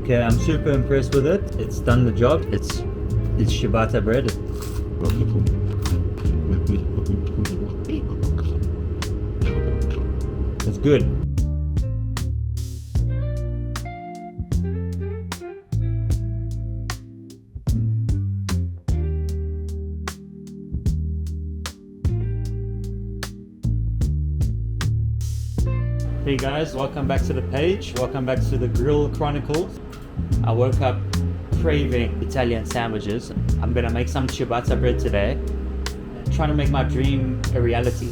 Okay, I'm super impressed with it. It's done the job. It's ciabatta bread. It's good. Hey guys, welcome back to the page. Welcome back to the Grill Chronicles. I woke up craving Italian sandwiches. I'm gonna make some ciabatta bread today. Trying to make my dream a reality.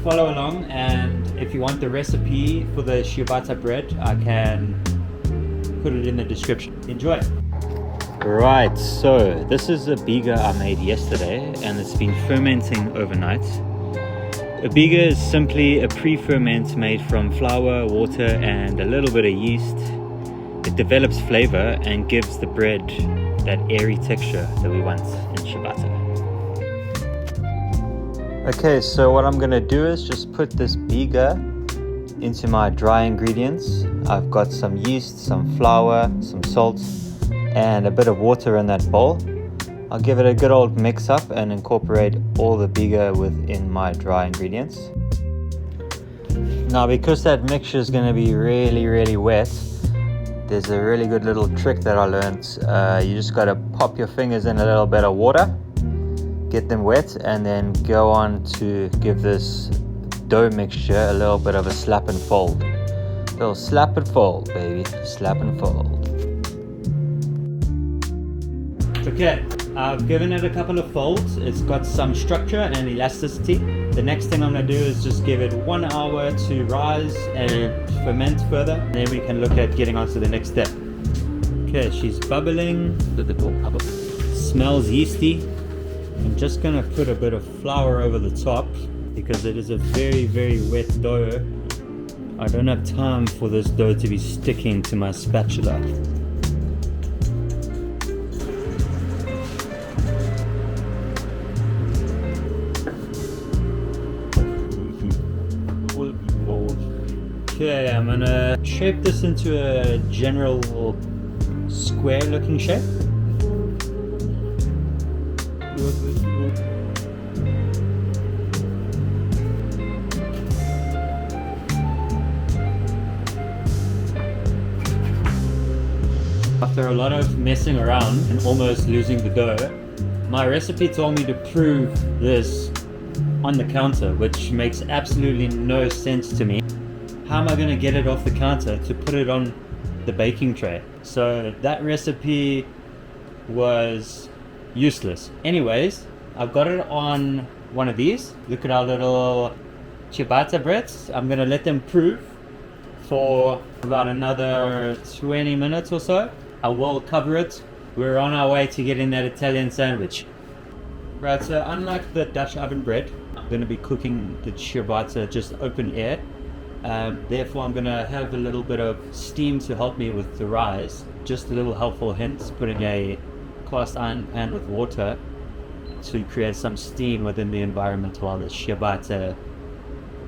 Follow along, and if you want the recipe for the ciabatta bread, I can put it in the description. Enjoy. Right, so this is a Biga I made yesterday, and it's been fermenting overnight. A Biga is simply a pre-ferment made from flour, water and a little bit of yeast. It develops flavor and gives the bread that airy texture that we want in ciabatta. Okay, so what I'm gonna do is just put this Biga into my dry ingredients. I've got some yeast, some flour, some salt and a bit of water in that bowl. I'll give it a good old mix up and incorporate all the Biga within my dry ingredients. Now, because that mixture is going to be really wet, there's a really good little trick that I learned. You just got to pop your fingers in a little bit of water, get them wet, and then go on to give this dough mixture a little bit of a slap and fold. A little slap and fold, baby. Slap and fold. Okay, I've given it a couple of folds. It's got some structure and elasticity. The next thing I'm going to do is just give it 1 hour to rise and ferment further. And then we can look at getting on to the next step. Okay, she's bubbling. Smells yeasty. I'm just going to put a bit of flour over the top because it is a very wet dough. I don't have time for this dough to be sticking to my spatula. Okay, I'm gonna shape this into a general square looking shape. After a lot of messing around and almost losing the dough, my recipe told me to prove this on the counter, which makes absolutely no sense to me. How am I going to get it off the counter to put it on the baking tray? So that recipe was useless. Anyways, I've got it on one of these. Look at our little ciabatta breads. I'm going to let them proof for about another 20 minutes or so. I will cover it. We're on our way to getting that Italian sandwich. Right, so unlike the Dutch oven bread, I'm going to be cooking the ciabatta just open air. Therefore, I'm going to have a little bit of steam to help me with the rise. Just a little helpful hint, putting a cast iron pan with water to create some steam within the environment while the ciabatta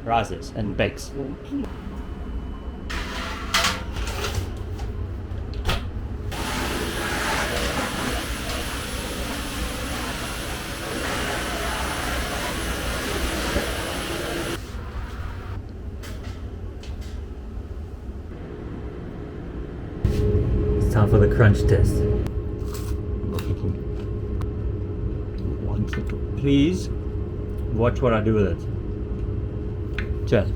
rises and bakes. Time for the crunch test. Please watch what I do with it. Cheers.